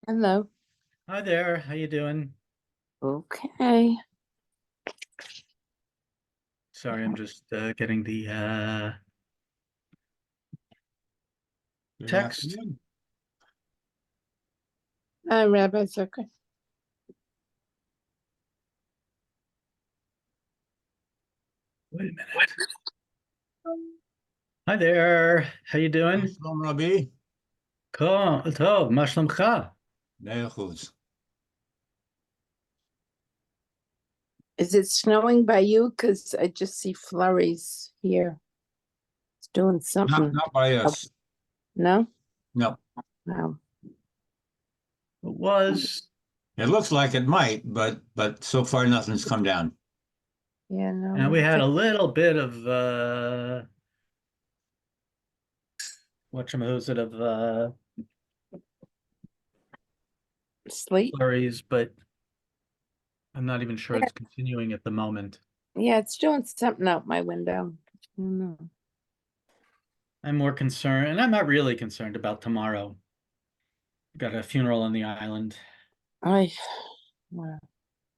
Hello. Hi there, how you doing? Okay. Sorry, I'm just getting the Good text. afternoon. Rabbi Zucker. Wait a minute. Hi there, how you doing? Shalom Rabbi. טוב, מה שלומך? Heel goed. Is it snowing by you? Because I just see flurries here. It's doing something. Not by us. No? No. Wow. It was, It looks like it might, but so far nothing's come down. Yeah, no. and we had a little bit of whatchamacallit of sleep. flurries, but I'm not even sure it's continuing at the moment. Yeah, it's doing something out my window. I don't know. I'm more concerned, and I'm not really concerned about tomorrow. Got a funeral on the island. Wow.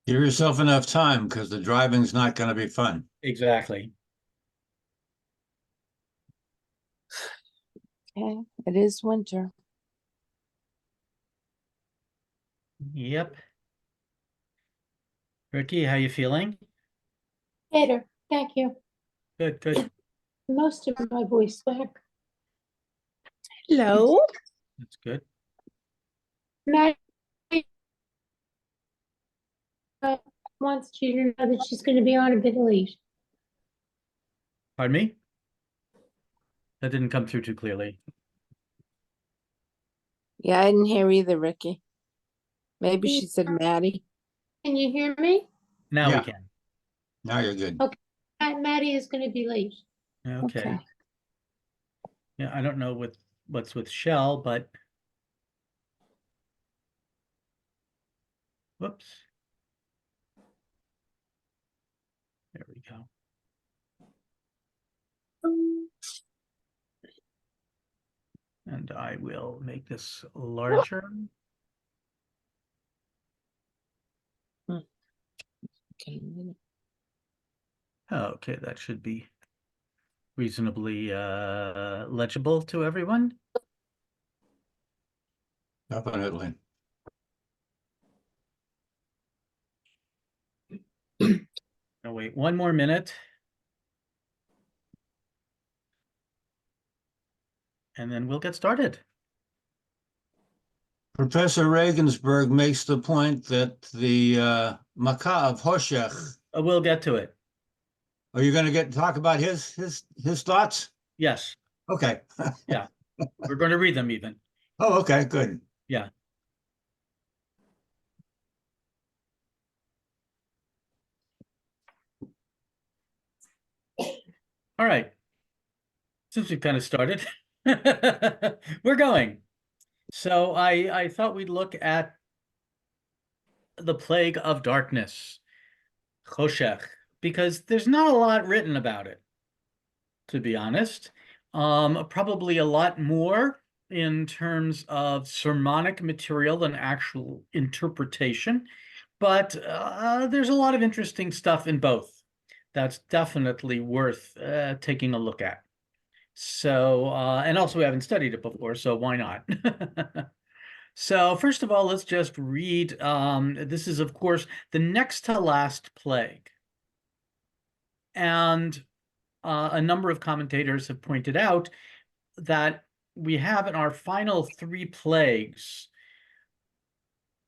Give yourself enough time because the driving's not going to be fun. Exactly. Okay, it is winter. Yep. Ricky, how you feeling? Better, thank you. Good, good. Most of my voice back. Hello. That's good. Matt wants you to know that she's going to be on a bit late. Pardon me? That didn't come through too clearly. Yeah, I didn't hear either, Ricky. Maybe she said Maddie. Can you hear me? Now we Yeah. can. Now you're good. Okay. Maddie is going to be late. Okay. Yeah, I don't know what's with Shell, but whoops. There we go. And I will make this larger. Okay, that should be reasonably legible to everyone. Definitely. I'll wait one more minute. And then we'll get started. Professor Regensburg makes the point that the Makkah of Hoshech. We'll get to it. Are you going to talk about his thoughts? Yes. Okay. Yeah. We're going to read them even. Oh, okay, good. Yeah. All right. Since we kind of started, we're going. So I thought we'd look at the plague of darkness, Choshech, because there's not a lot written about it, to be honest. Probably a lot more in terms of sermonic material than actual interpretation, but there's a lot of interesting stuff in both. That's definitely worth taking a look at. So, and also we haven't studied it before, so why not? So first of all, let's just read. This is, of course, the next to last plague. And a number of commentators have pointed out that we have in our final three plagues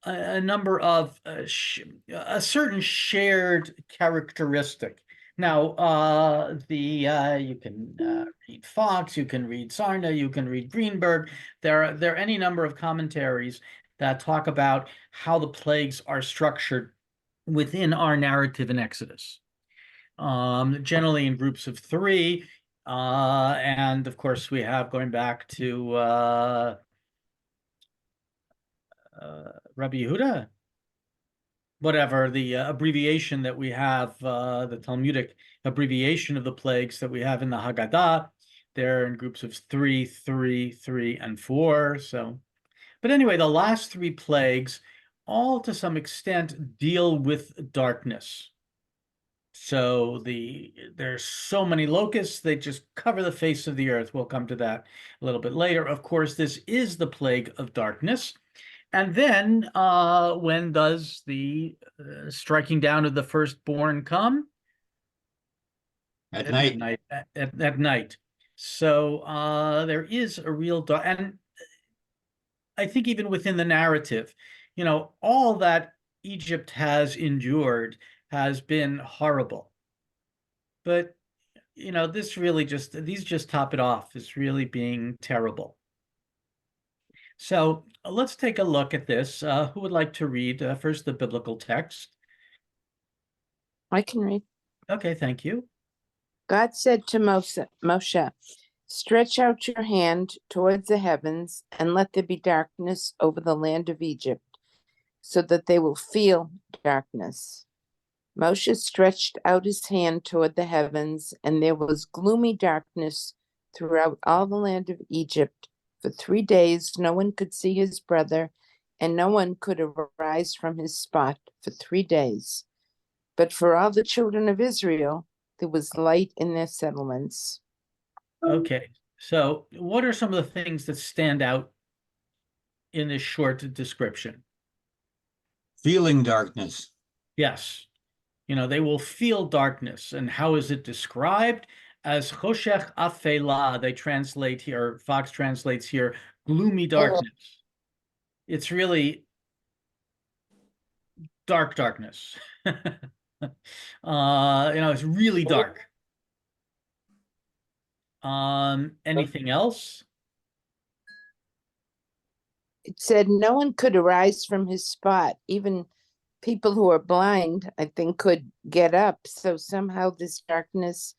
a number of a certain shared characteristic. Now, you can read Fox, you can read Sarna, you can read Greenberg. There are any number of commentaries that talk about how the plagues are structured within our narrative in Exodus. Generally in groups of three, and of course we have going back to Rabbi Yehuda, whatever the abbreviation that we have, the Talmudic abbreviation of the plagues that we have in the Haggadah. They're in groups of 3, 3, 3, and 4. So But anyway, the last three plagues all to some extent deal with darkness. So there's so many locusts, they just cover the face of the earth. We'll come to that a little bit later. Of course, this is the plague of darkness. And then when does the striking down of the firstborn come? At night. Midnight, at night. So there is a real and I think even within the narrative, all that Egypt has endured has been horrible. But this really these just top it off. It's really being terrible. So let's take a look at this. Who would like to read first the biblical text? I can read. Okay, thank you. God said to Moshe, stretch out your hand towards the heavens and let there be darkness over the land of Egypt, so that they will feel darkness. Moshe stretched out his hand toward the heavens, and there was gloomy darkness throughout all the land of Egypt. For 3 days, no one could see his brother, and no one could arise from his spot for 3 days. But for all the children of Israel, there was light in their settlements. Okay, so what are some of the things that stand out in this short description? Feeling darkness. Yes, they will feel darkness. And how is it described? As choshech afela, they translate here, Fox translates here, gloomy darkness. It's really darkness. It's really dark. Anything else? It said no one could arise from his spot. Even people who are blind, I think, could get up. So somehow this darkness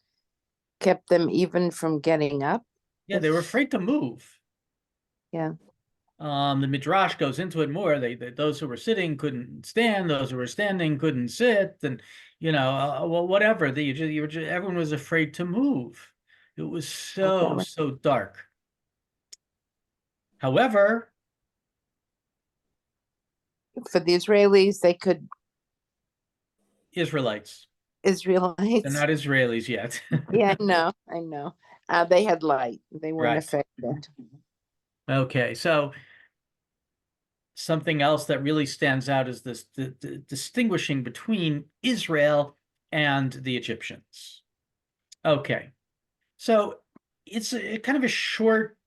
kept them even from getting up. Yeah, they were afraid to move. Yeah. The Midrash goes into it more. Those who were sitting couldn't stand. Those who were standing couldn't sit, and well, whatever. Everyone was afraid to move. It was so dark. However, For the Israelis, they could. Israelites. Israelites. They're not Israelis yet. Yeah, I know. They had light. They weren't Right. affected. Okay, so something else that really stands out is this the distinguishing between Israel and the Egyptians. Okay, so it's kind of a short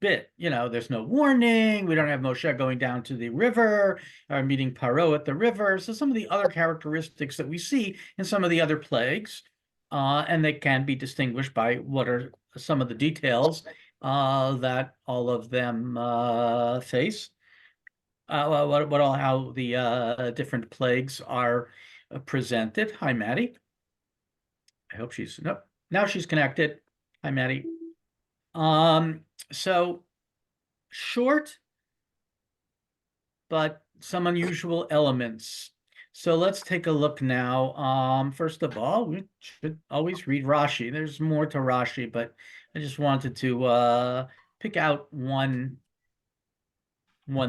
bit. There's no warning. We don't have Moshe going down to the river or meeting Paro at the river. So some of the other characteristics that we see in some of the other plagues, and they can be distinguished by what are some of the details that all of them face. How the different plagues are presented. Hi, Maddie. I hope nope. Now she's connected. Hi, Maddie. So short, but some unusual elements. So let's take a look now. First of all, we should always read Rashi. There's more to Rashi, but I just wanted to pick out one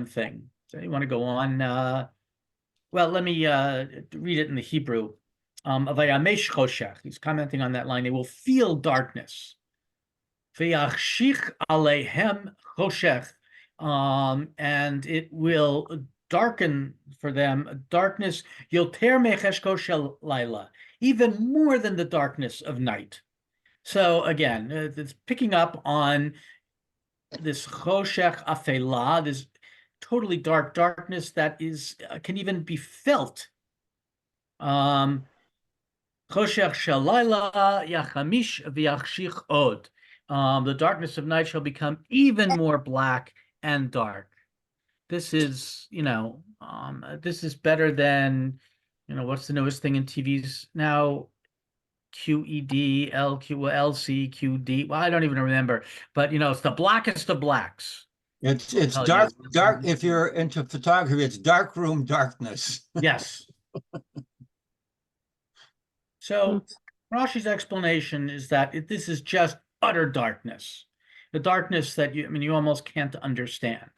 thing. So you want to go on? Well, let me read it in the Hebrew. Avayamesh choshech. He's commenting on that line. They will feel darkness. V'yachshich aleihem choshech. And it will darken for them darkness. Yoter mecheshko shel laila. Even more than the darkness of night. So again, it's picking up on this choshech afela, this totally darkness that can even be felt. Choshech shalayla yachamish v'yachshich od. The darkness of night shall become even more black and dark. This is, this is better than, what's the newest thing in TVs now? QED, LC, QD. Well, I don't even remember, but it's the blackest of blacks. It's dark. If you're into photography, it's dark room darkness. Yes. So Rashi's explanation is that this is just utter darkness, the darkness that you almost can't understand.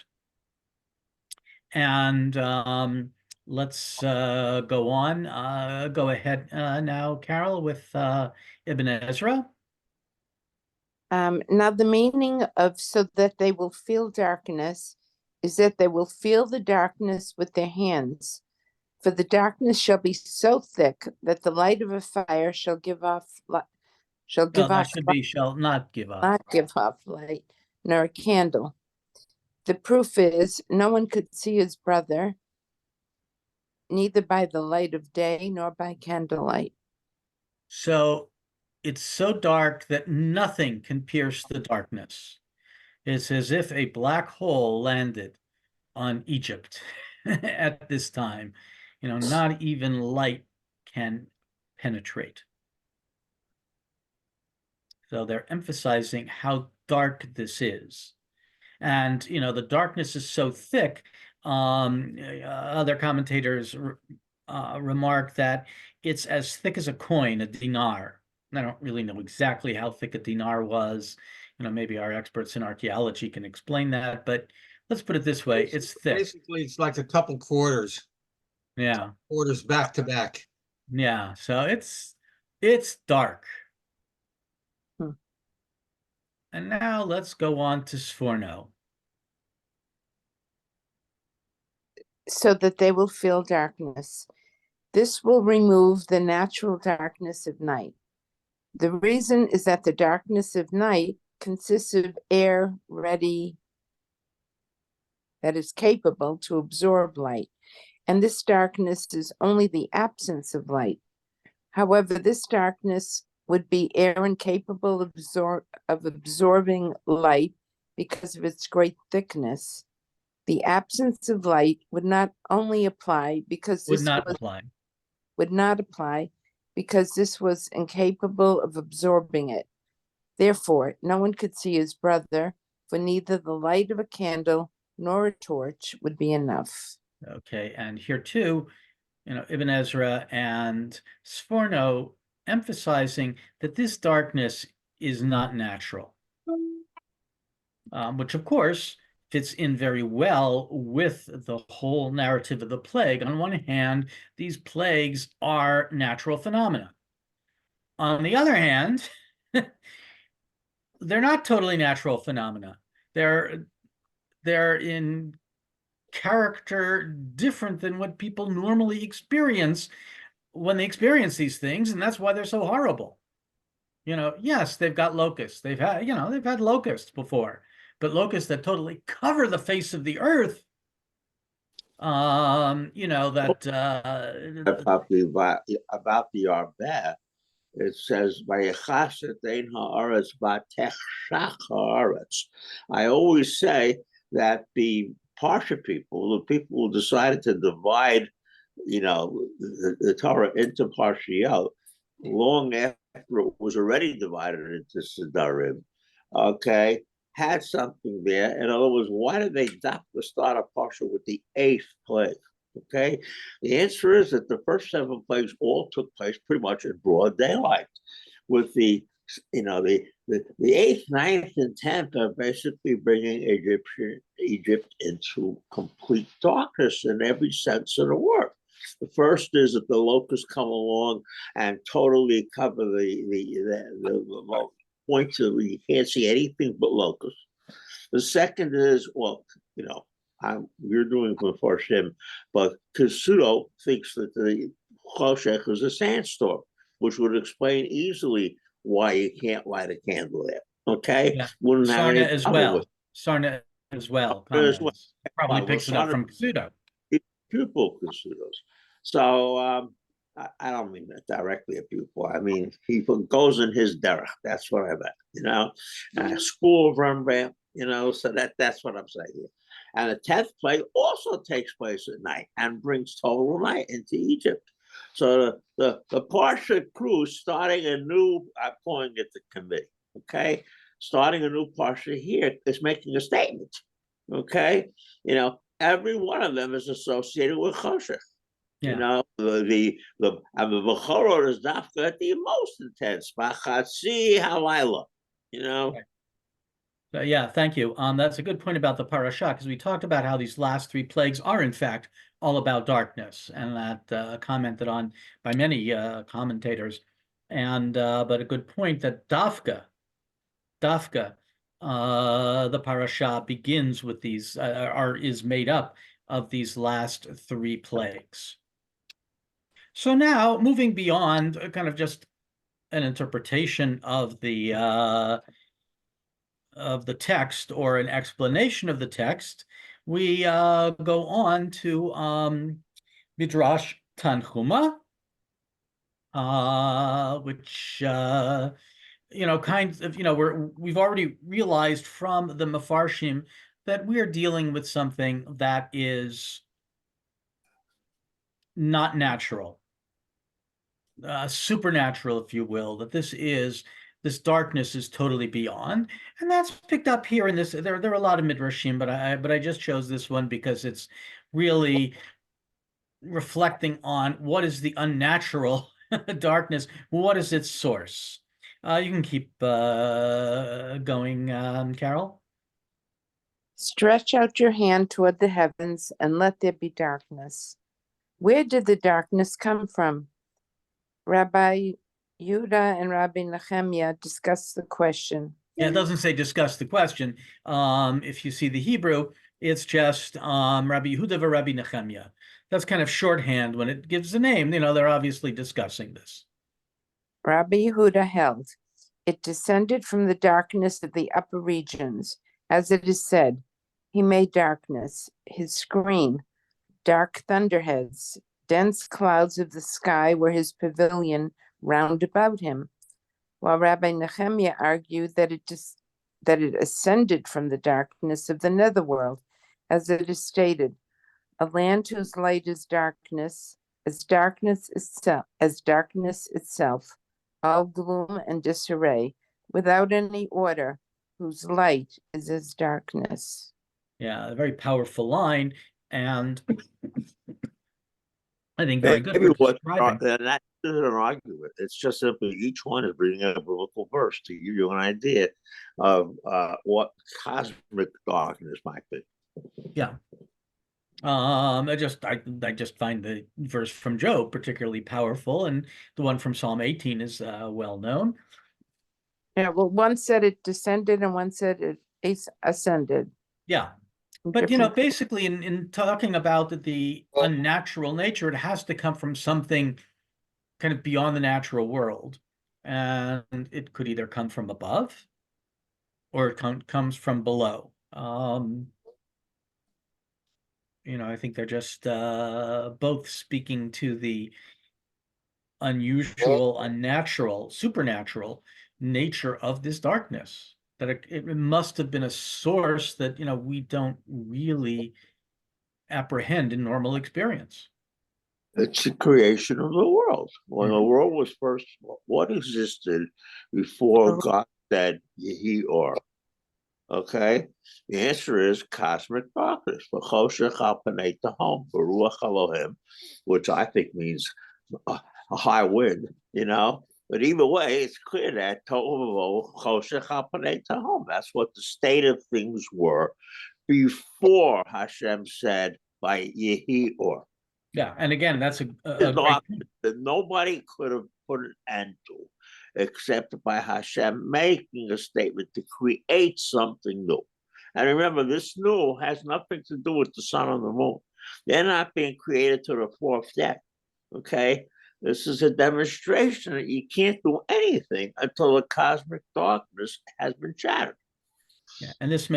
And let's go on. Go ahead now, Carol, with Ibn Ezra. Now the meaning of so that they will feel darkness is that they will feel the darkness with their hands. For the darkness shall be so thick that the light of a fire shall give off shall No, give that off should be shall not give up. not give off light, nor a candle. The proof is no one could see his brother, neither by the light of day nor by candlelight. So it's so dark that nothing can pierce the darkness. It's as if a black hole landed on Egypt at this time. Not even light can penetrate. So they're emphasizing how dark this is. And, the darkness is so thick. Other commentators remark that it's as thick as a coin, a dinar. I don't really know exactly how thick a dinar was. Maybe our experts in archaeology can explain that, but let's put it this way, it's thick. Basically, it's like a couple quarters, Yeah. quarters back to back. Yeah. So it's dark. Hmm. And now let's go on to Sforno. So that they will feel darkness. This will remove the natural darkness of night. The reason is that the darkness of night consists of air ready that is capable to absorb light, and this darkness is only the absence of light. However, this darkness would be air incapable of absorbing light because of its great thickness. The absence of light would not only apply because Would this not was apply. would not apply because this was incapable of absorbing it. Therefore, no one could see his brother, for neither the light of a candle nor a torch would be enough. Okay, and here too, Ibn Ezra and Sforno emphasizing that this darkness is not natural, which of course fits in very well with the whole narrative of the plague. On one hand, these plagues are natural phenomena. On the other hand, they're not totally natural phenomena. They're in character different than what people normally experience when they experience these things, and that's why they're so horrible. Yes, they've got locusts. They've had locusts before, but locusts that totally cover the face of the earth. That about the Arba, it says, I always say that the Parsha people, the people who decided to divide, the Torah into Parshiyot, long after it was already divided into Sidarim, okay, had something there. In other words, why did they start a Parsha with the 8th plague? Okay, the answer is that the first 7 plagues all took place pretty much in broad daylight, with the 8th, 9th, and 10th are basically bringing Egypt into complete darkness in every sense of the word. The first is that the locusts come along and totally cover the point to you can't see anything but locusts. The second is, we're doing before Shem, but Kasudo thinks that the Choshech is a sandstorm, which would explain easily why you can't light a candle there. Okay, yeah. Wouldn't have any Sarna as problem well. with Sarna as well. Sarna as well. Comments. Probably Well, picks it up Sarna- from Kasudo. pupil Kasudos. So I don't mean that directly a pupil. I mean he goes in his derech. That's what I meant. School of Rembrandt. So that's what I'm saying here. And the 10th plague also takes place at night and brings total night into Egypt. So the Parsha crew starting a new, I'm calling it the committee, okay? Starting a new Parsha here is making a statement, okay? Every one of them is associated with Choshech. Yeah. The Bechorot is not the most intense. Machatzi Halayla, Right. Yeah, thank you. That's a good point about the parasha, because we talked about how these last three plagues are in fact all about darkness, and that commented on by many commentators. And but a good point that Dafka, the parasha begins with these, is made up of these last three plagues. So now moving beyond kind of just an interpretation of the text or an explanation of the text, we go on to Midrash Tanhuma, which kind of, we've already realized from the Mefarshim that we are dealing with something that is not natural, supernatural, if you will, that this darkness is totally beyond, and that's picked up here in this. There are a lot of midrashim, but I just chose this one because it's really reflecting on what is the unnatural darkness. What is its source? You can keep going, Carol. Stretch out your hand toward the heavens and let there be darkness. Where did the darkness come from? Rabbi Yehuda and Rabbi Nehemiah discussed the question. Yeah, it doesn't say discuss the question. If you see the Hebrew, it's just Rabbi Yehuda and Rabbi Nehemiah. That's kind of shorthand when it gives the name. They're obviously discussing this. Rabbi Yehuda held, it descended from the darkness of the upper regions. As it is said, he made darkness, his screen, dark thunderheads, dense clouds of the sky were his pavilion round about him. While Rabbi Nehemiah argued that it ascended from the darkness of the netherworld, as it is stated, a land whose light is darkness, as darkness itself, all gloom and disarray, without any order, whose light is as darkness. Yeah, a very powerful line, and I think very good for describing. And that isn't an argument. It's just simply each one is bringing a biblical verse to give you an idea of what cosmic darkness might be. Yeah. I just find the verse from Job particularly powerful, and the one from Psalm 18 is well known. Yeah, well, one said it descended and one said it ascended. Yeah. But basically in talking about the unnatural nature, it has to come from something kind of beyond the natural world. And it could either come from above or it comes from below. I think they're just both speaking to the unusual, unnatural, supernatural nature of this darkness. That it must have been a source that we don't really apprehend in normal experience. It's the creation of the world. When the world was first, what existed before God said Yehi Or? Okay, the answer is cosmic darkness. Which I think means a high wind. But either way, it's clear that that's what the state of things were before Hashem said by Yehi Or. Yeah, and again, that's a that nobody could have put an end to, except by Hashem making a statement to create something new. And remember, this new has nothing to do with the sun and the moon. They're not being created to the fourth day. Okay? This is a demonstration that you can't do anything until the cosmic darkness has been shattered. Yeah, and that's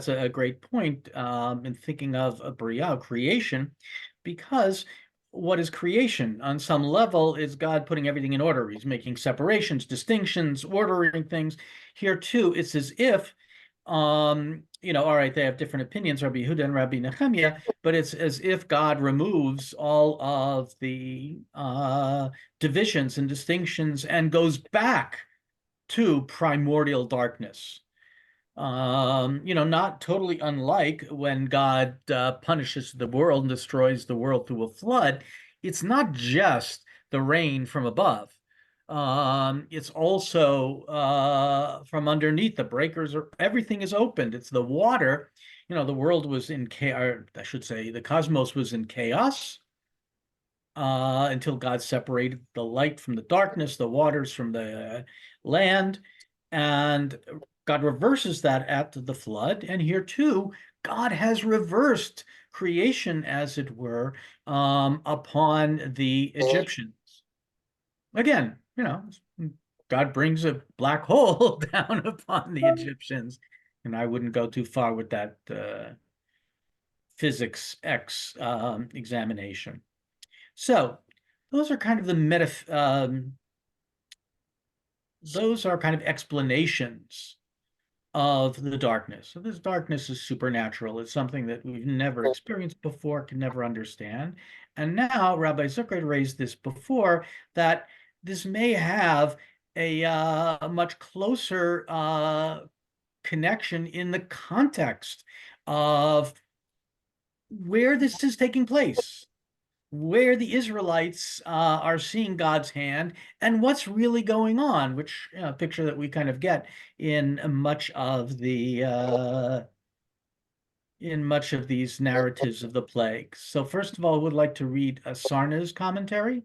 a great point in thinking of a Bria, creation, because what is creation? On some level, is God putting everything in order. He's making separations, distinctions, ordering things. Here too, it's as if, all right, they have different opinions, Rabbi Yehuda and Rabbi Nehemiah, but it's as if God removes all of the divisions and distinctions and goes back to primordial darkness. Not totally unlike when God punishes the world and destroys the world through a flood. It's not just the rain from above. It's also from underneath. The breakers are, everything is opened. It's the water. The world was in chaos. I should say the cosmos was in chaos until God separated the light from the darkness, the waters from the land, and God reverses that at the flood. And here too, God has reversed creation, as it were, upon the Egyptians. Again, God brings a black hole down upon the Egyptians, and I wouldn't go too far with that physics X examination. So those are kind of those are kind of explanations of the darkness. So this darkness is supernatural. It's something that we've never experienced before, can never understand. And now Rabbi Zucker raised this before, that this may have a much closer connection in the context of where this is taking place, where the Israelites are seeing God's hand, and what's really going on, which picture that we kind of get in much of these narratives of the plagues. So first of all, I would like to read Sarna's commentary.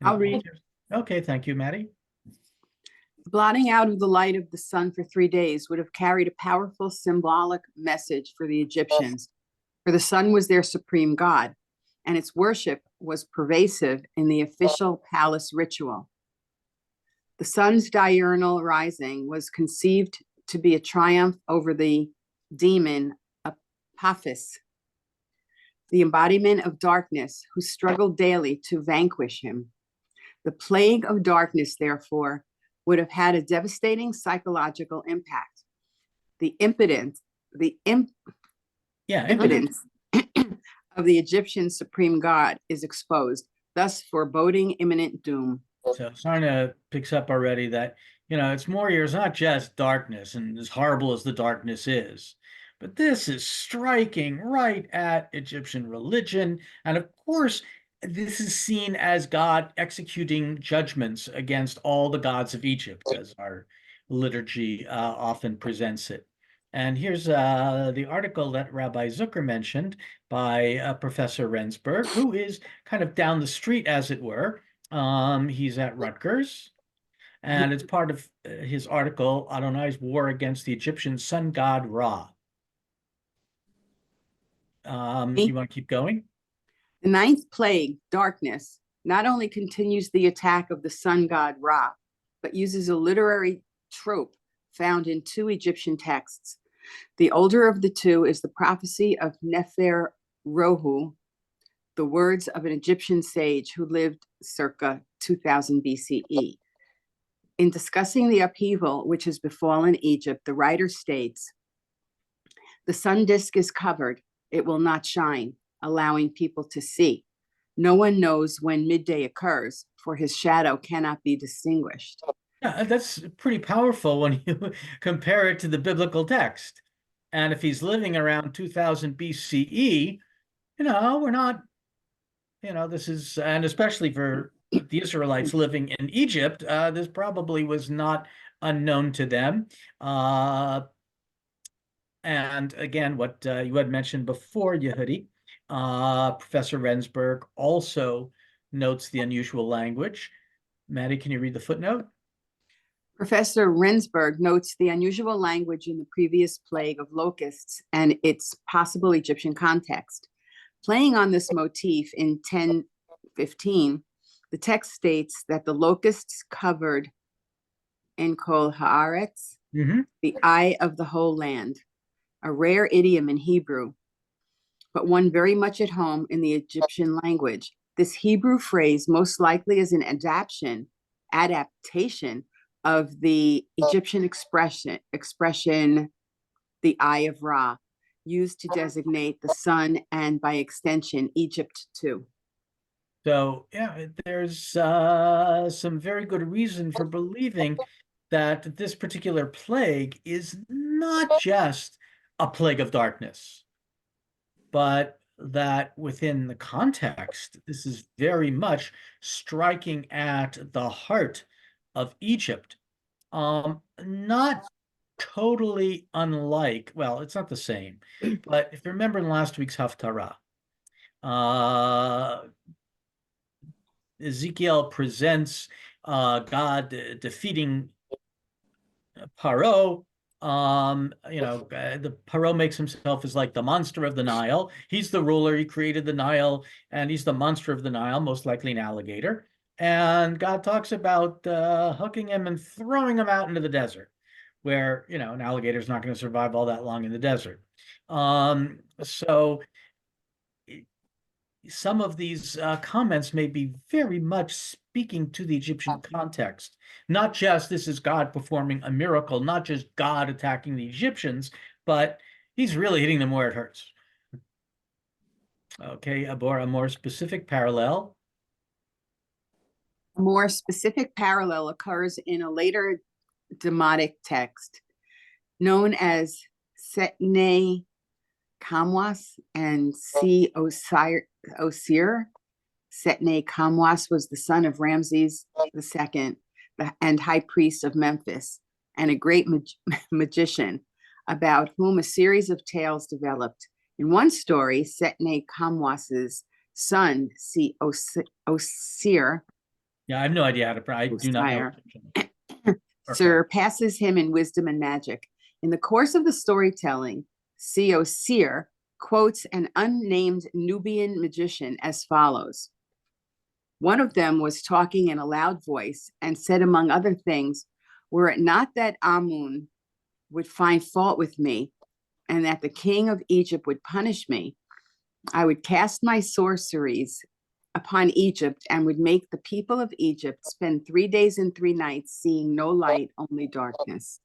I'll read. Okay, thank you, Maddie. Blotting out of the light of the sun for 3 days would have carried a powerful symbolic message for the Egyptians, for the sun was their supreme god, and its worship was pervasive in the official palace ritual. The sun's diurnal rising was conceived to be a triumph over the demon Apophis, the embodiment of darkness, who struggled daily to vanquish him. The plague of darkness, therefore, would have had a devastating psychological impact. The impotence of the Egyptian supreme god is exposed, thus foreboding imminent doom. So Sarna picks up already that, it's more here, it's not just darkness, and as horrible as the darkness is, but this is striking right at Egyptian religion. And of course, this is seen as God executing judgments against all the gods of Egypt, as our liturgy often presents it. And here's the article that Rabbi Zucker mentioned by Professor Rensburg, who is kind of down the street, as it were. He's at Rutgers, and it's part of his article, Adonai's War Against the Egyptian Sun God Ra. You want to keep going? The ninth plague, darkness, not only continues the attack of the sun god Ra, but uses a literary trope found in 2 Egyptian texts. The older of the 2 is the prophecy of Nefer Rohu, the words of an Egyptian sage who lived circa 2000 BCE. In discussing the upheaval which has befallen Egypt, the writer states, "The sun disk is covered, it will not shine, allowing people to see. No one knows when midday occurs, for his shadow cannot be distinguished." Yeah, that's pretty powerful when you compare it to the biblical text. And if he's living around 2000 BCE, we're not, this is, and especially for the Israelites living in Egypt, this probably was not unknown to them. And again, what you had mentioned before, Yehudi, Professor Rensburg also notes the unusual language. Maddie, can you read the footnote? Professor Rensburg notes the unusual language in the previous plague of locusts and its possible Egyptian context. Playing on this motif in 10:15, the text states that the locusts covered in Kol Haaretz, the eye of the whole land, a rare idiom in Hebrew, but one very much at home in the Egyptian language. This Hebrew phrase most likely is an adaptation of the Egyptian expression, the Eye of Ra, used to designate the sun and by extension, Egypt too. So yeah, there's some very good reason for believing that this particular plague is not just a plague of darkness, but that within the context, this is very much striking at the heart of Egypt. Not totally unlike, well, it's not the same, but if you remember in last week's Haftarah, Ezekiel presents God defeating Paro. The Paro makes himself as like the monster of the Nile. He's the ruler. He created the Nile, and he's the monster of the Nile, most likely an alligator. And God talks about hooking him and throwing him out into the desert, where an alligator is not going to survive all that long in the desert. So some of these comments may be very much speaking to the Egyptian context. Not just this is God performing a miracle, not just God attacking the Egyptians, but he's really hitting them where it hurts. Okay, Abor, a more specific parallel. A more specific parallel occurs in a later Demotic text known as Setne Kamwas and Si Osir. Setne Kamwas was the son of Ramses II and high priest of Memphis, and a great magician, about whom a series of tales developed. In one story, Setne Kamwas's son, Si Osir, Yeah, I have no idea how to pronounce. I do not know. surpasses him in wisdom and magic. In the course of the storytelling, Si Osir quotes an unnamed Nubian magician as follows. One of them was talking in a loud voice and said, among other things, were it not that Amun would find fault with me and that the king of Egypt would punish me, I would cast my sorceries upon Egypt and would make the people of Egypt spend 3 days and 3 nights seeing no light, only darkness.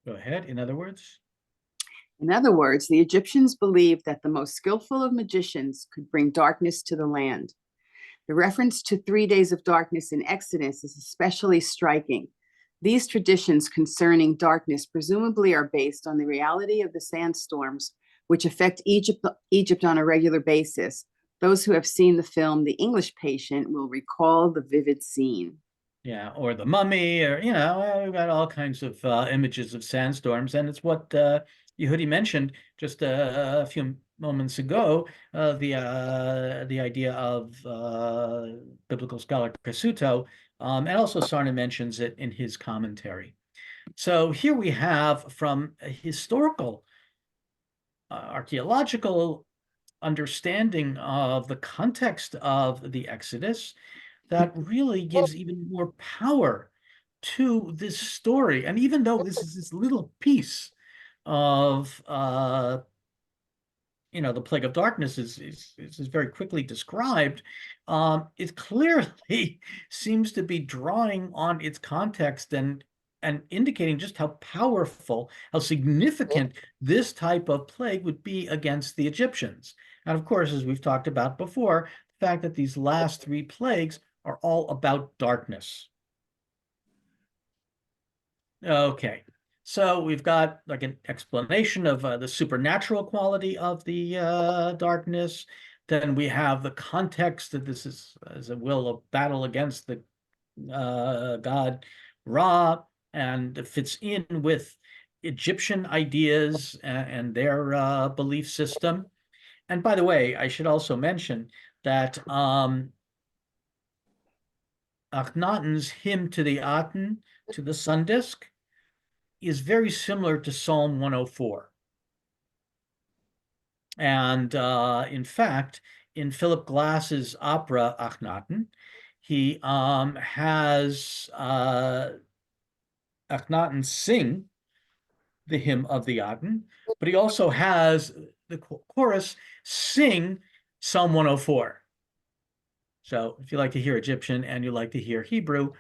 Go ahead. In other words? In other words, the Egyptians believed that the most skillful of magicians could bring darkness to the land. The reference to 3 days of darkness in Exodus is especially striking. These traditions concerning darkness presumably are based on the reality of the sandstorms which affect Egypt on a regular basis. Those who have seen the film The English Patient will recall the vivid scene. Yeah, or the mummy, or, we've got all kinds of images of sandstorms, and it's what Yehudi mentioned just a few moments ago, the idea of biblical scholar Kasuto, and also Sarna mentions it in his commentary. So here we have, from a historical, archaeological understanding of the context of the Exodus, that really gives even more power to this story. And even though this is this little piece of the plague of darkness is very quickly described, it clearly seems to be drawing on its context and indicating just how powerful, how significant this type of plague would be against the Egyptians. And of course, as we've talked about before, the fact that these last 3 plagues are all about darkness. Okay, so we've got like an explanation of the supernatural quality of the darkness. Then we have the context that this is as a will of battle against the god Ra, and it fits in with Egyptian ideas and their belief system. And by the way, I should also mention that Akhenaten's hymn to the Aten, to the sun disk, is very similar to Psalm 104. And in fact, in Philip Glass's opera Akhenaten, he has Akhenaten sing the hymn of the Aten, but he also has the chorus sing Psalm 104. So if you like to hear Egyptian and you like to hear Hebrew,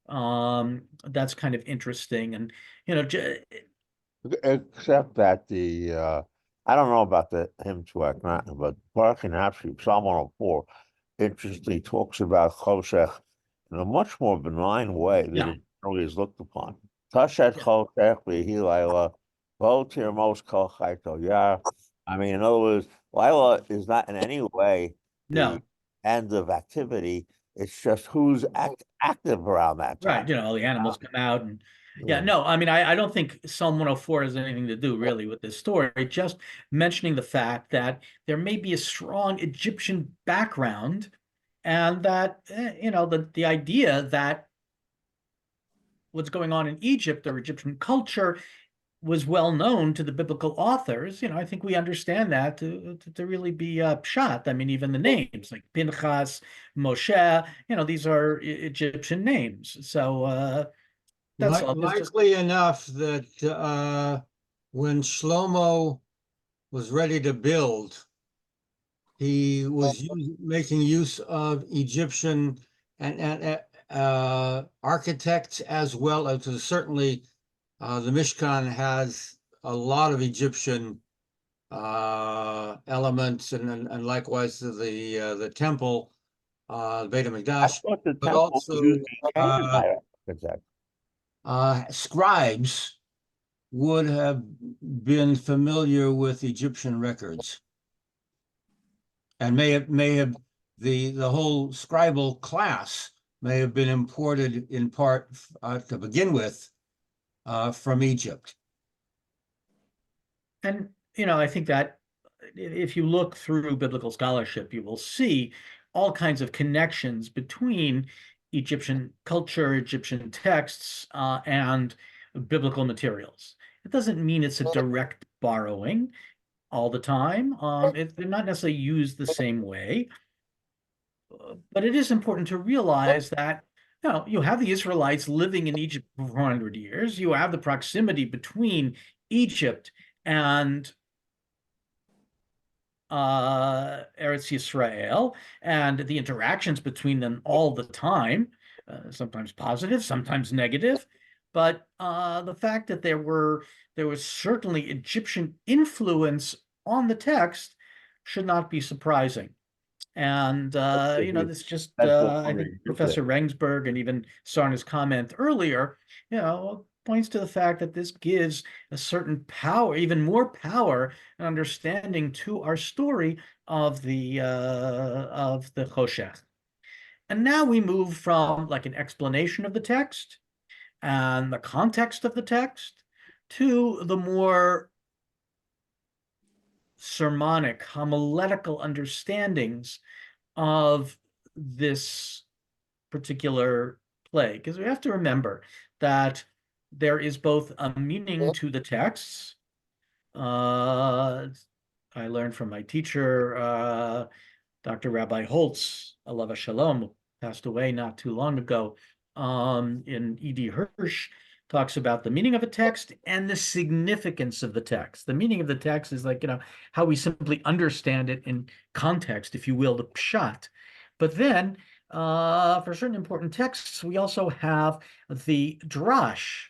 that's kind of interesting. And, except that I don't know about the hymn to Akhenaten, but Baruch Nafshi, Psalm 104, interestingly talks about Choshech in a much more benign way than it really is looked upon. Tashet Choshech v'hi laila Bo tirmos kol chayto. Yeah. I mean, in other words, Lila is not in any way No. the end of activity. It's just who's active around that Right, time. you know, all the animals come out and yeah, Yeah. no, I mean, I don't think Psalm 104 has anything to do really with this story. Just mentioning the fact that there may be a strong Egyptian background, and that you know, the idea that what's going on in Egypt or Egyptian culture was well known to the biblical authors. You know, I think we understand that to really be pshat. I mean, even the names like Pinchas, Moshe, you know, these are Egyptian names. So that's all. It's just Likely enough that when Shlomo was ready to build, he was making use of Egyptian and architects, as well as certainly the Mishkan has a lot of Egyptian elements, and likewise the temple, Beit I HaMikdash, thought the but temple was also used in Canaan by architect. scribes would have been familiar with Egyptian records, and may have the whole scribal class may have been imported in part to begin with from Egypt. And, you know, I think that if you look through biblical scholarship, you will see all kinds of connections between Egyptian culture, Egyptian texts, and biblical materials. It doesn't mean it's a direct borrowing all the time. They're not necessarily used the same way, but it is important to realize that you know, you have the Israelites living in Egypt for 400 years. You have the proximity between Egypt and Eretz Yisrael, and the interactions between them all the time, sometimes positive, sometimes negative. But the fact that there was certainly Egyptian influence on the text should not be surprising. And you know, this just I think Professor Rengsberg and even Sarna's comment earlier, you know, points to the fact that this gives a certain power, even more power and understanding to our story of the Choshech. And now we move from like an explanation of the text and the context of the text to the more sermonic, homiletical understandings of this particular play, because we have to remember that there is both a meaning to the texts. I learned from my teacher, Dr. Rabbi Holtz, Alav Shalom, passed away not too long ago, in E.D. Hirsch, talks about the meaning of a text and the significance of the text. The meaning of the text is like, you know, how we simply understand it in context, if you will, the pshat. But then, for certain important texts, we also have the drash,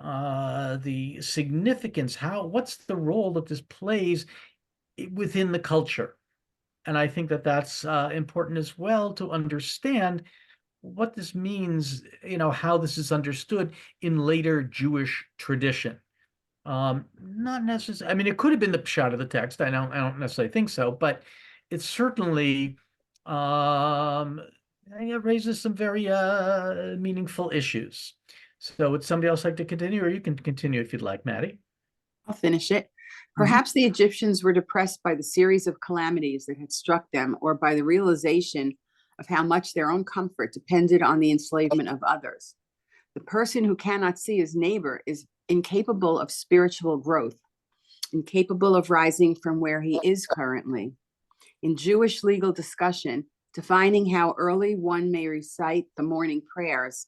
the significance, what's the role that this plays within the culture. And I think that that's important as well to understand what this means, you know, how this is understood in later Jewish tradition. Not necessarily, I mean, it could have been the pshat of the text. I don't necessarily think so, but it certainly it raises some very meaningful issues. So would somebody else like to continue, or you can continue if you'd like, Maddie? I'll finish it. Perhaps the Egyptians were depressed by the series of calamities that had struck them, or by the realization of how much their own comfort depended on the enslavement of others. The person who cannot see his neighbor is incapable of spiritual growth, incapable of rising from where he is currently. In Jewish legal discussion, defining how early one may recite the morning prayers,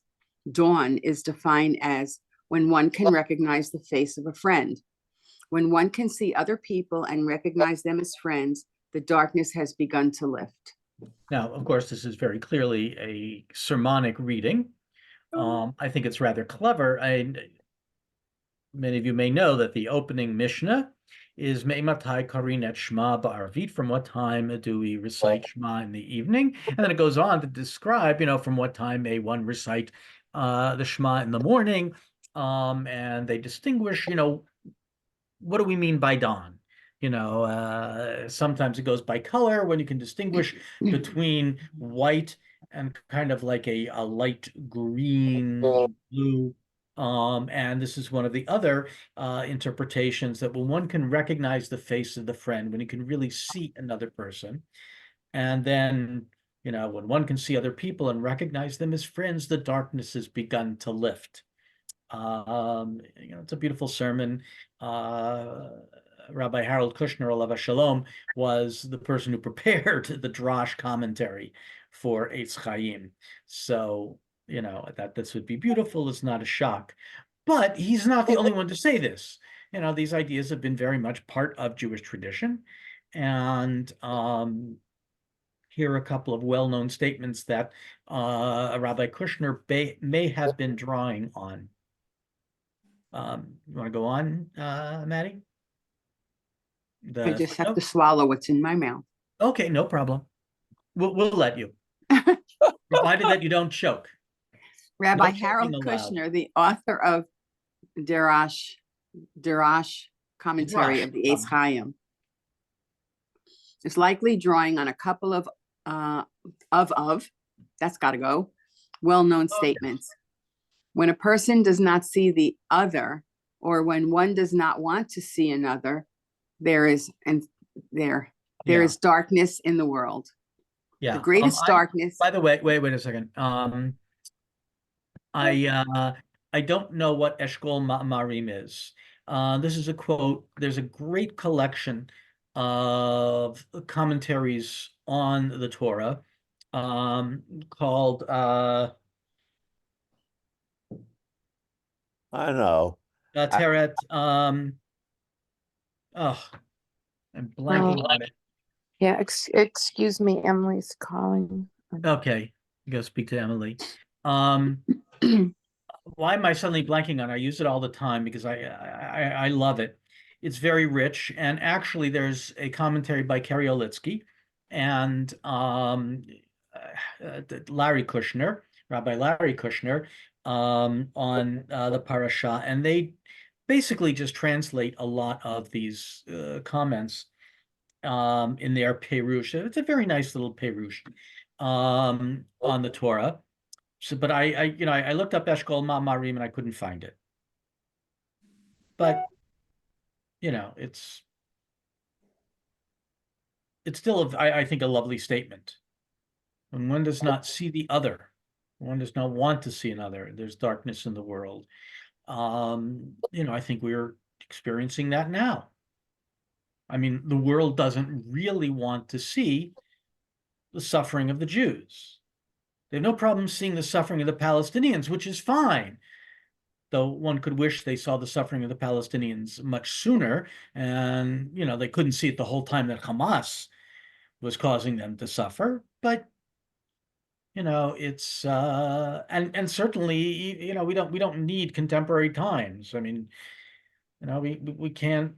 dawn is defined as when one can recognize the face of a friend. When one can see other people and recognize them as friends, the darkness has begun to lift. Now, of course, this is very clearly a sermonic reading. I think it's rather clever. Many of you may know that the opening Mishnah is Me'matai Karinet Shema Ba'arvit, from what time do we recite Shema in the evening? And then it goes on to describe, you know, from what time may one recite the Shema in the morning. And they distinguish, you know, what do we mean by dawn? Sometimes it goes by color when you can distinguish between white and kind of like a light green, blue. And this is one of the other interpretations, that when one can recognize the face of the friend, when you can really see another person, and then, when one can see other people and recognize them as friends, the darkness has begun to lift. It's a beautiful sermon. Rabbi Harold Kushner, alav shalom, was the person who prepared the Drash commentary for Eitz Chaim. So, that this would be beautiful is not a shock. But he's not the only one to say this. These ideas have been very much part of Jewish tradition. And here are a couple of well-known statements that Rabbi Kushner may have been drawing on. You want to go on, Maddie? I just have to swallow what's in my mouth. Okay, no problem. We'll let you, provided that you don't choke. Rabbi No Harold choking allowed. Kushner, the author of Darash commentary of the Eitz Chaim, is likely drawing on a couple of that's got to go, well-known statements. When a person does not see the other, or when one does not want to see another, there is darkness in the world. Yeah. The greatest darkness. By the way, wait a second. I don't know what Eshkol Ma'amarim is. This is a quote. There's a great collection of commentaries on the Torah, called I know. Teret. I'm blanking on it. Yeah, excuse me, Emily's calling. Okay, go speak to Emily. Why am I suddenly blanking on it? I use it all the time because I love it. It's very rich, and actually, there's a commentary by Kerry Olitsky and Larry Kushner, Rabbi Larry Kushner, on the parasha, and they basically just translate a lot of these comments in their perush. It's a very nice little perush on the Torah. So, but I looked up Eshkol Ma'amarim and I couldn't find it. But it's still I think a lovely statement. When one does not see the other, one does not want to see another, there's darkness in the world. I think we're experiencing that now. I mean, the world doesn't really want to see the suffering of the Jews. They have no problem seeing the suffering of the Palestinians, which is fine. Though one could wish they saw the suffering of the Palestinians much sooner, and they couldn't see it the whole time that Hamas was causing them to suffer. But it's and certainly we don't need contemporary times. I mean, we can't.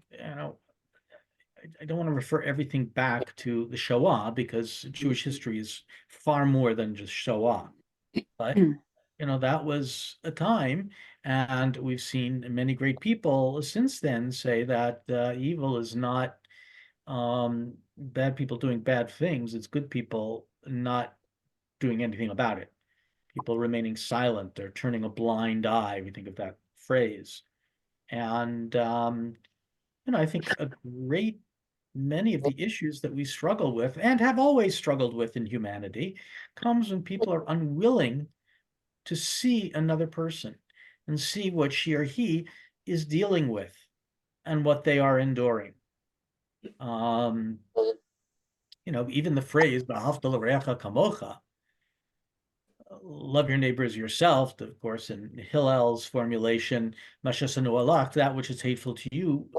I don't want to refer everything back to the Shoah, because Jewish history is far more than just Shoah. But that was a time, and we've seen many great people since then say that evil is not bad people doing bad things. It's good people not doing anything about it. People remaining silent or turning a blind eye. We think of that phrase. And I think many of the issues that we struggle with and have always struggled with in humanity comes when people are unwilling to see another person and see what she or he is dealing with and what they are enduring. Even the phrase "V'ahavta l'reacha kamocha," love your neighbor as yourself, of course, in Hillel's formulation, "Mashasanu alach," that which is hateful to you,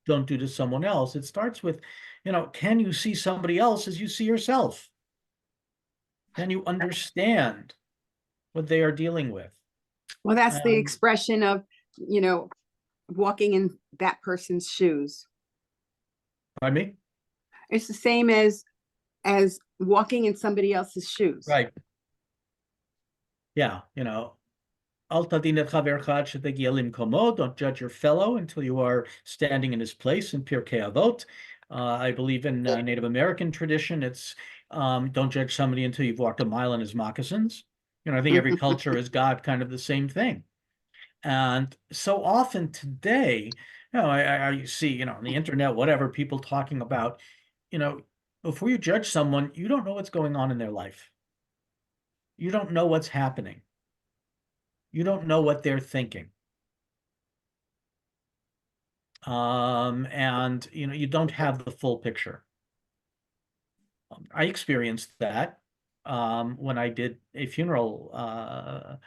don't do to someone else. It starts with, can you see somebody else as you see yourself? Can you understand what they are dealing with? Well, that's the expression of, walking in that person's shoes. Pardon me? It's the same as walking in somebody else's shoes. Right. Yeah, Al tadin et chavercha ad shetegia limkomo. Don't judge your fellow until you are standing in his place in Pirkei Avot. I believe in Native American tradition, it's don't judge somebody until you've walked a mile in his moccasins. You know, I think every culture has got kind of the same thing. And so often today, you know, I see, you know, on the internet, whatever, people talking about, you know, before you judge someone, you don't know what's going on in their life. You don't know what's happening. You don't know what they're thinking. And you know, you don't have the full picture. I experienced that when I did a funeral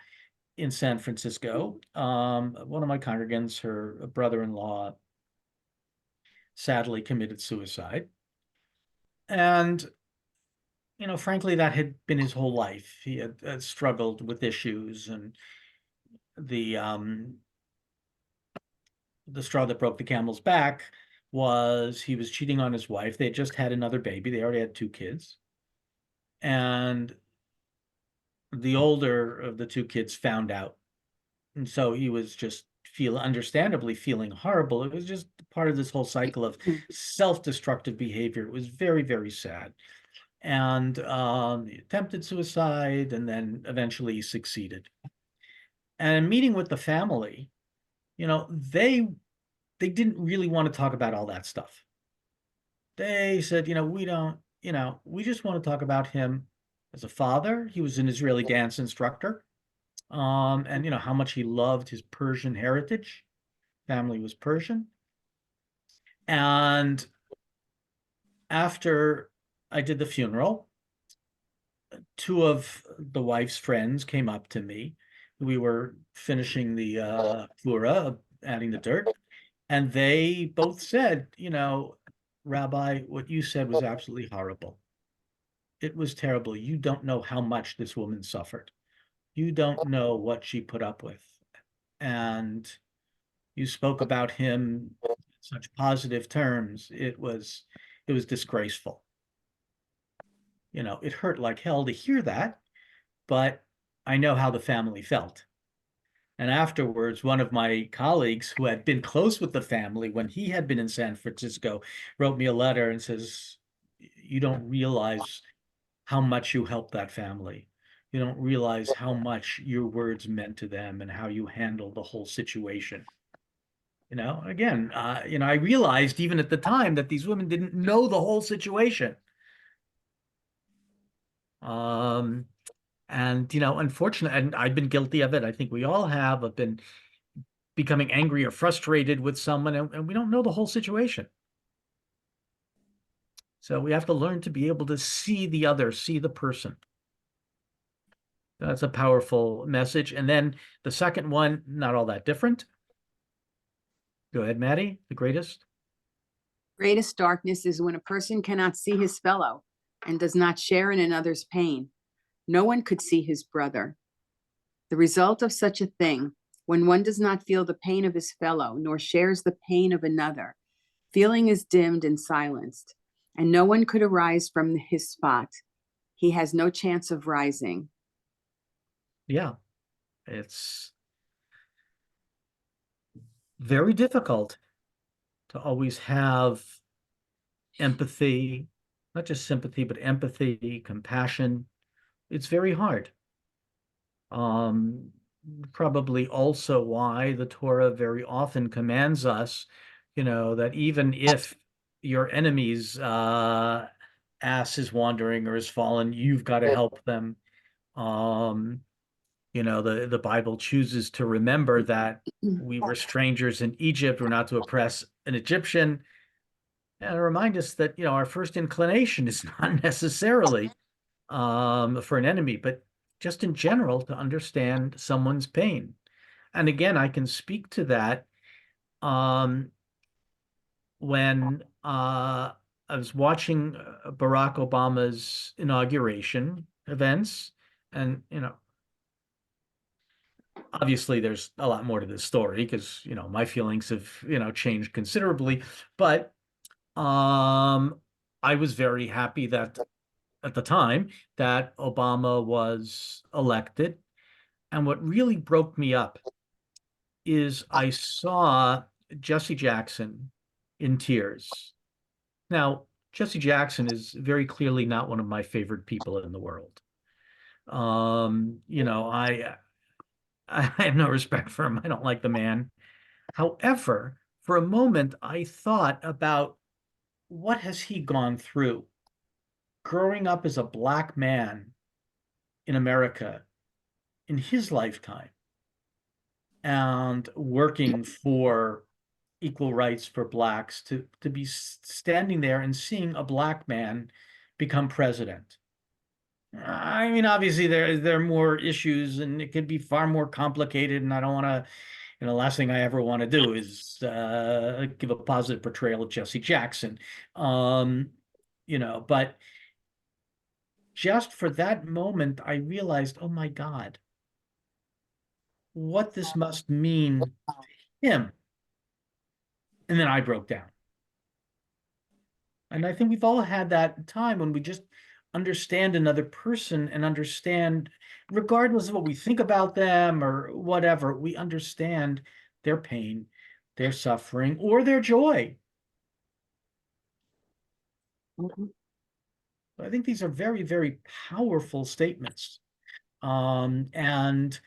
in San Francisco. One of my congregants, her brother-in-law, sadly committed suicide. And, you know, frankly, that had been his whole life. He had struggled with issues, and the straw that broke the camel's back was he was cheating on his wife. They had just had another baby. They already had 2 kids. And the older of the 2 kids found out. And so he was just understandably feeling horrible. It was just part of this whole cycle of self-destructive behavior. It was very, very sad. And he attempted suicide, and then eventually succeeded. And in meeting with the family, you know, they didn't really want to talk about all that stuff. They said, you know, we don't, you know, we just want to talk about him as a father. He was an Israeli dance instructor. And you know, how much he loved his Persian heritage. Family was Persian. And after I did the funeral, 2 of the wife's friends came up to me. We were finishing the fura, adding the dirt, and they both said, you know, Rabbi, what you said was absolutely horrible. It was terrible. You don't know how much this woman suffered. You don't know what she put up with. And you spoke about him in such positive terms. It was disgraceful. You know, it hurt like hell to hear that, but I know how the family felt. And afterwards, one of my colleagues who had been close with the family when he had been in San Francisco wrote me a letter and says, you don't realize how much you helped that family. You don't realize how much your words meant to them and how you handled the whole situation. You know, again, you know, I realized even at the time that these women didn't know the whole situation. And, you know, unfortunately, and I've been guilty of it. I think we all have been becoming angry or frustrated with someone, and we don't know the whole situation. So we have to learn to be able to see the other, see the person. That's a powerful message. And then the second one, not all that different. Go ahead, Maddie, the greatest. Greatest darkness is when a person cannot see his fellow and does not share in another's pain. No one could see his brother. The result of such a thing, when one does not feel the pain of his fellow, nor shares the pain of another, feeling is dimmed and silenced, and no one could arise from his spot. He has no chance of rising. Yeah, it's very difficult to always have empathy, not just sympathy, but empathy, compassion. It's very hard. Probably also why the Torah very often commands us, you know, that even if your enemy's ass is wandering or is fallen, you've got to help them. You know, the Bible chooses to remember that we were strangers in Egypt. We're not to oppress an Egyptian. And remind us that, you know, our first inclination is not necessarily for an enemy, but just in general to understand someone's pain. And again, I can speak to that when I was watching Barack Obama's inauguration events, and, you know, obviously there's a lot more to this story because, you know, my feelings have, you know, changed considerably, but I was very happy that at the time that Obama was elected. And what really broke me up is I saw Jesse Jackson in tears. Now, Jesse Jackson is very clearly not one of my favorite people in the world. You know, I have no respect for him. I don't like the man. However, for a moment, I thought about what has he gone through growing up as a black man in America in his lifetime and working for equal rights for blacks to be standing there and seeing a black man become president. I mean, obviously there are more issues and it could be far more complicated, and I don't want to, you know, last thing I ever want to do is give a positive portrayal of Jesse Jackson. You know, but just for that moment, I realized, oh my God, what this must mean to him. And then I broke down. And I think we've all had that time when we just understand another person and understand, regardless of what we think about them or whatever, we understand their pain, their suffering, or their joy. Mhm. I think these are very, very powerful statements. And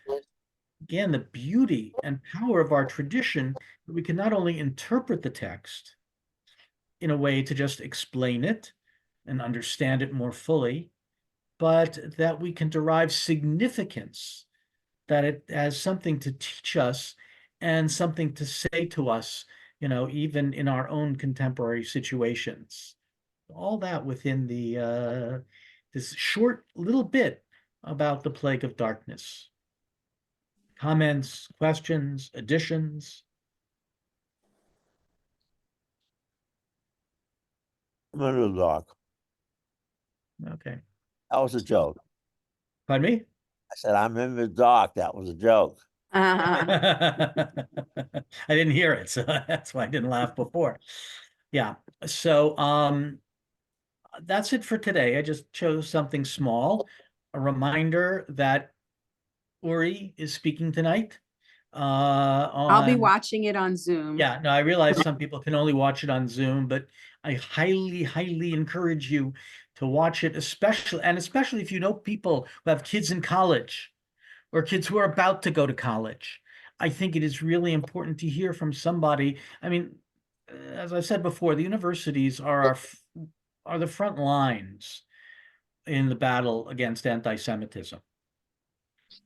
again, the beauty and power of our tradition, that we can not only interpret the text in a way to just explain it and understand it more fully, but that we can derive significance, that it has something to teach us and something to say to us, you know, even in our own contemporary situations. All that within the this short little bit about the plague of darkness. Comments, questions, additions? Little dog. Okay. That was a joke. Pardon me? I said, I'm in the dark. That was a joke. I didn't hear it, so that's why I didn't laugh before. Yeah. So that's it for today. I just chose something small. A reminder that Uri is speaking tonight. I'll be On watching it on Zoom. Yeah, no, I realize some people can only watch it on Zoom, but I highly, highly encourage you to watch it, especially if you know people who have kids in college or kids who are about to go to college. I think it is really important to hear from somebody. I mean, as I said before, the universities are the front lines in the battle against anti-Semitism.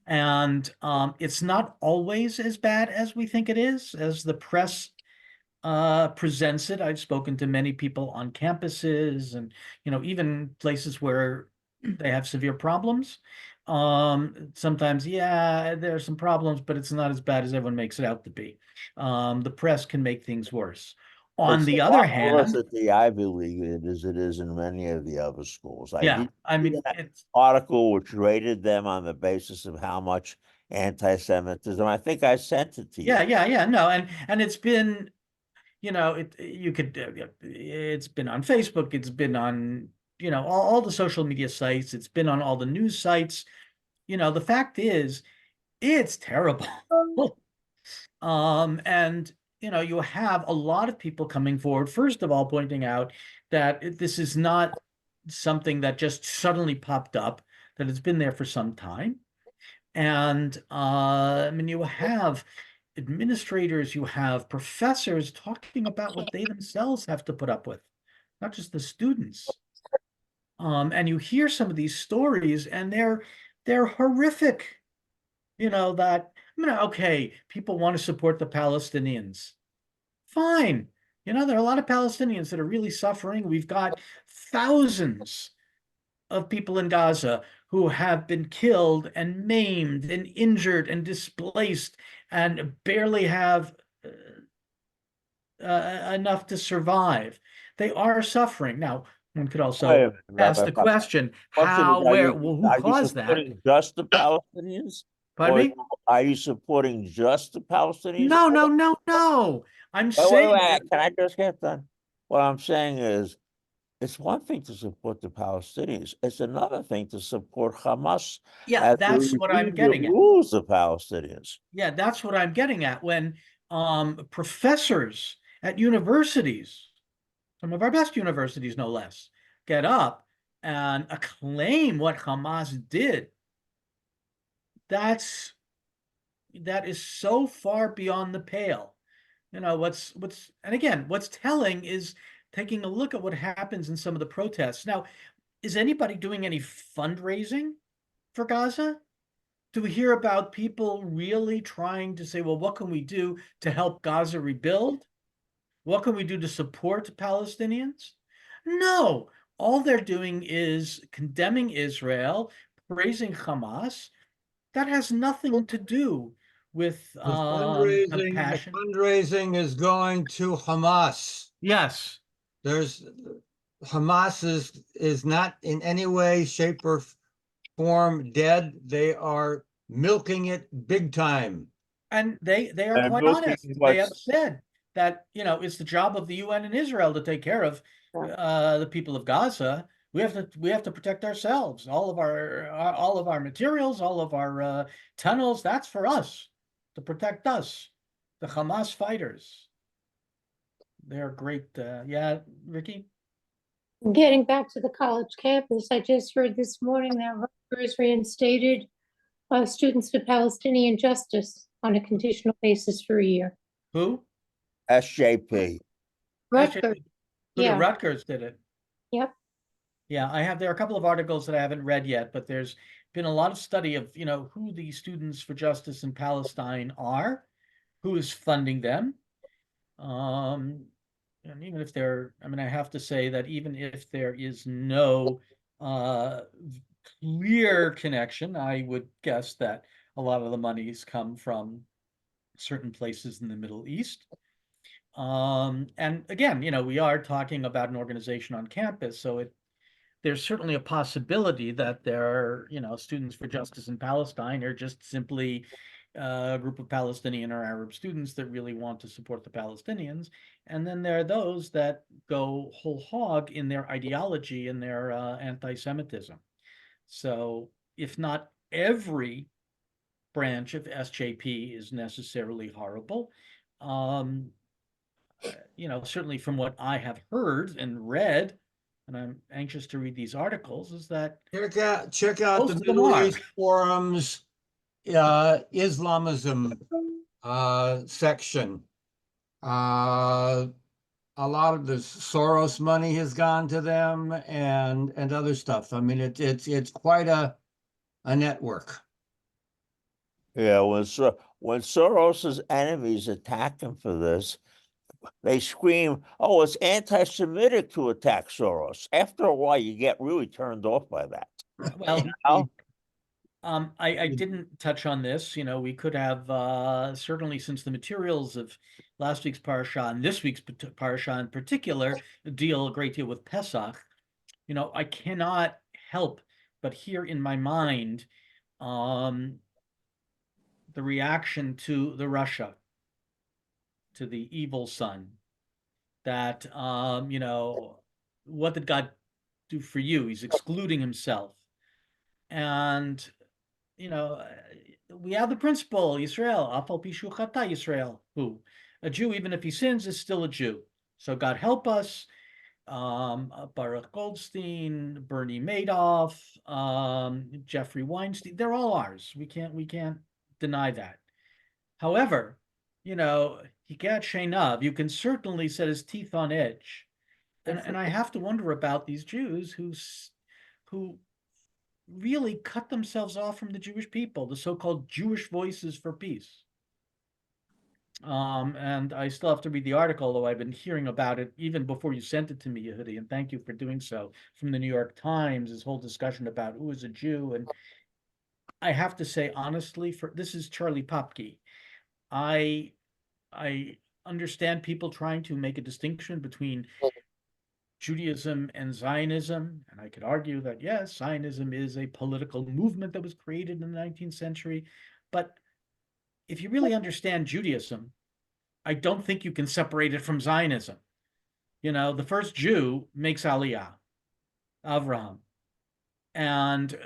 And it's not always as bad as we think it is, as the press presents it. I've spoken to many people on campuses and, you know, even places where they have severe problems. Sometimes, yeah, there are some problems, but it's not as bad as everyone makes it out to be. The press can make things worse. On It's the a other lot worse hand, at the Ivy League as it is in many of the other schools. yeah, did I see mean, that it's article which rated them on the basis of how much anti-Semitism. I think I sent it to you. yeah, no, and it's been, you know, it's been on Facebook, it's been on, you know, all the social media sites, it's been on all the news sites. You know, the fact is, it's terrible. And you know, you have a lot of people coming forward, first of all, pointing out that this is not something that just suddenly popped up, that it's been there for some time. And I mean, you have administrators, you have professors talking about what they themselves have to put up with, not just the students. And you hear some of these stories, and they're horrific. You know, that, I mean, okay, people want to support the Palestinians. Fine. You know, there are a lot of Palestinians that are really suffering. We've got thousands of people in Gaza who have been killed and maimed and injured and displaced and barely have enough to survive. They are suffering. Now, one could Wait a also minute, ask Rabbi the Papa. question, Question is, who are you caused that? supporting just the Palestinians? Pardon Or me? are you supporting just the Palestinians? No. I'm Wait, saying, can I just get done? What I'm saying is, it's one thing to support the Palestinians. It's another thing to support Hamas Yeah, as the that's what I'm regime that getting at. rules the Palestinians. Yeah, that's what I'm getting at. When professors at universities, some of our best universities, no less, get up and acclaim what Hamas did, that is so far beyond the pale. You know, and again, what's telling is taking a look at what happens in some of the protests. Now, is anybody doing any fundraising for Gaza? Do we hear about people really trying to say, well, what can we do to help Gaza rebuild? What can we do to support Palestinians? No, all they're doing is condemning Israel, praising Hamas. That has nothing to do with The compassion. fundraising is going to Hamas. Yes. Hamas is not in any way, shape, or form dead. They are milking it big time. And they are And quite milking honest. They what's- have said that, you know, it's the job of the UN and Israel to take care of the people of Gaza. We have to protect ourselves. All of our materials, all of our tunnels, that's for us to protect us. The Hamas fighters. They're great. Yeah, Ricky? Getting back to the college campus, I just heard this morning that Rutgers reinstated students to Palestinian justice on a conditional basis for a year. Who? SJP. Rutgers, Who yeah. did Rutgers did it? Yep. Yeah, there are a couple of articles that I haven't read yet, but there's been a lot of study of, you know, who the Students for Justice in Palestine are, who is funding them. And even if I have to say that even if there is no clear connection, I would guess that a lot of the monies come from certain places in the Middle East. And again, you know, we are talking about an organization on campus, so there's certainly a possibility that there are, you know, Students for Justice in Palestine are just simply a group of Palestinian or Arab students that really want to support the Palestinians. And then there are those that go whole hog in their ideology and their anti-Semitism. So if not every branch of SJP is necessarily horrible, you know, certainly from what I have heard and read, and I'm anxious to read these articles, is that Check out Most the of them Middle are. East Forum's Islamism section. A lot of the Soros money has gone to them and other stuff. I mean, it's quite a network. Yeah, when Soros's enemies attack him for this, they scream, "Oh, it's anti-Semitic to attack Soros." After a while, you get really turned off by that. well, You know? I didn't touch on this. You know, we could have certainly, since the materials of last week's parasha and this week's parasha in particular deal a great deal with Pesach. You know, I cannot help but hear in my mind the reaction to the Russia, to the evil son, that you know, what did God do for you? He's excluding himself. And you know, we have the principle, Israel, Afal Pishu Chata Israel, who a Jew, even if he sins, is still a Jew. So God help us. Baruch Goldstein, Bernie Madoff, Jeffrey Weinstein, they're all ours. We can't deny that. However, you know, Hikat Sheinav, you can certainly set his teeth on edge. And I have to wonder about these Jews who really cut themselves off from the Jewish people, the so-called Jewish Voices for Peace. And I still have to read the article, though I've been hearing about it even before you sent it to me, Yehudi, and thank you for doing so, from the New York Times, this whole discussion about who is a Jew. And I have to say, honestly, this is Charlie Popke. I understand people trying to make a distinction between Judaism and Zionism, and I could argue that, yes, Zionism is a political movement that was created in the 19th century, but if you really understand Judaism, I don't think you can separate it from Zionism. You know, the first Jew makes Aliyah, Avraham. And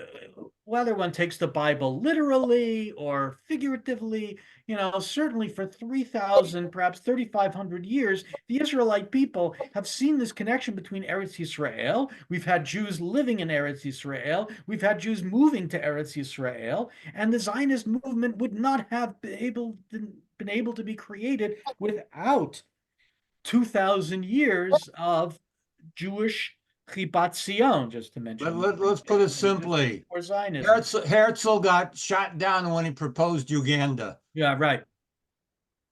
whether one takes the Bible literally or figuratively, you know, certainly for 3,000, perhaps 3,500 years, the Israelite people have seen this connection between Eretz Yisrael. We've had Jews living in Eretz Yisrael. We've had Jews moving to Eretz Yisrael. And the Zionist movement would not have been able to be created without 2,000 years of Jewish Chibat Zion, just to mention. Let's put it simply. Or Zionism. Herzl got shot down when he proposed Uganda. Yeah, right.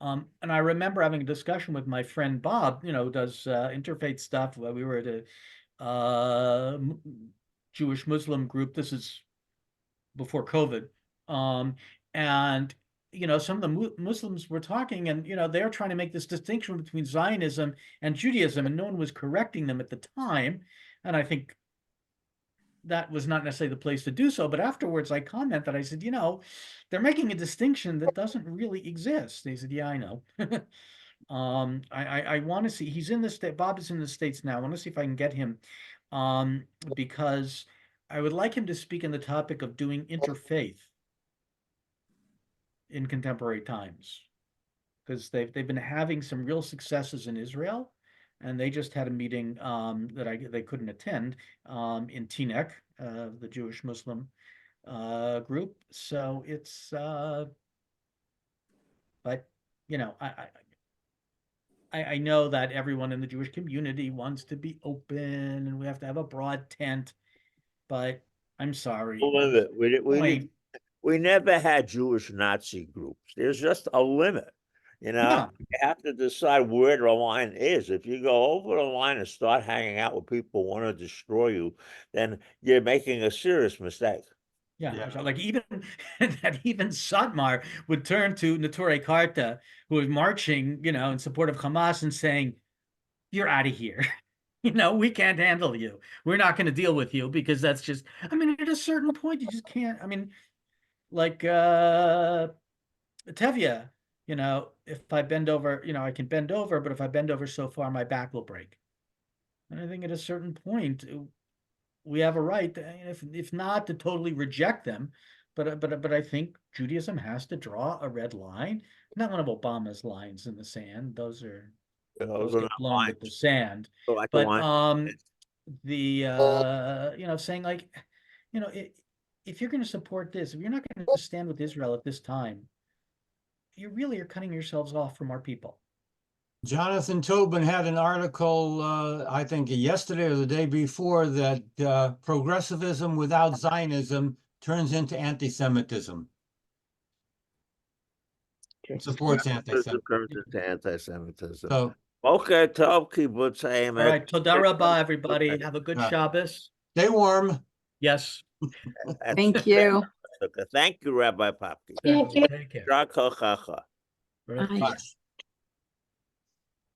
And I remember having a discussion with my friend Bob, you know, who does interfaith stuff. We were at a Jewish Muslim group. This is before COVID. And you know, some of the Muslims were talking, and you know, they're trying to make this distinction between Zionism and Judaism, and no one was correcting them at the time. And I think that was not necessarily the place to do so. But afterwards, I commented, I said, you know, they're making a distinction that doesn't really exist. They said, yeah, I know. I want to see. He's in the state. Bob is in the States now. I want to see if I can get him, because I would like him to speak on the topic of doing interfaith in contemporary times, because they've been having some real successes in Israel, and they just had a meeting that they couldn't attend in Teaneck, the Jewish Muslim group. So it's but you know, I know that everyone in the Jewish community wants to be open and we have to have a broad tent, but I'm sorry. We never had Jewish Nazi groups. There's just a limit. You know, Yeah. you have to decide where the line is. If you go over the line and start hanging out with people who want to destroy you, then you're making a serious mistake. Yeah, like even that even Satmar would turn to Neturei Karta, who was marching, you know, in support of Hamas and saying, "You're out of here." You know, we can't handle you. We're not going to deal with you because that's just, I mean, at a certain point, you just can't. I mean, like Tevye, you know, if I bend over, you know, I can bend over, but if I bend over so far, my back will break. And I think at a certain point, we have a right, if not to totally reject them, but I think Judaism has to draw a red line, not one of Obama's lines in the sand. Those Those get blown with the sand. like But you know, saying like, you know, if you're going to support this, if you're not going to stand with Israel at this time, you really are cutting yourselves off from our people. Jonathan Tobin had an article, I think yesterday or the day before, that progressivism without Zionism turns into anti-Semitism. It supports anti-Semitism. So, Okay, Tov kibbutz All right, toda rabah, everybody. Have a good Shabbos. stay warm. Yes. Thank you. Thank you, Rabbi Popke. Thank you. Take care. Shar kochacha. Baruch Bye. Hashem.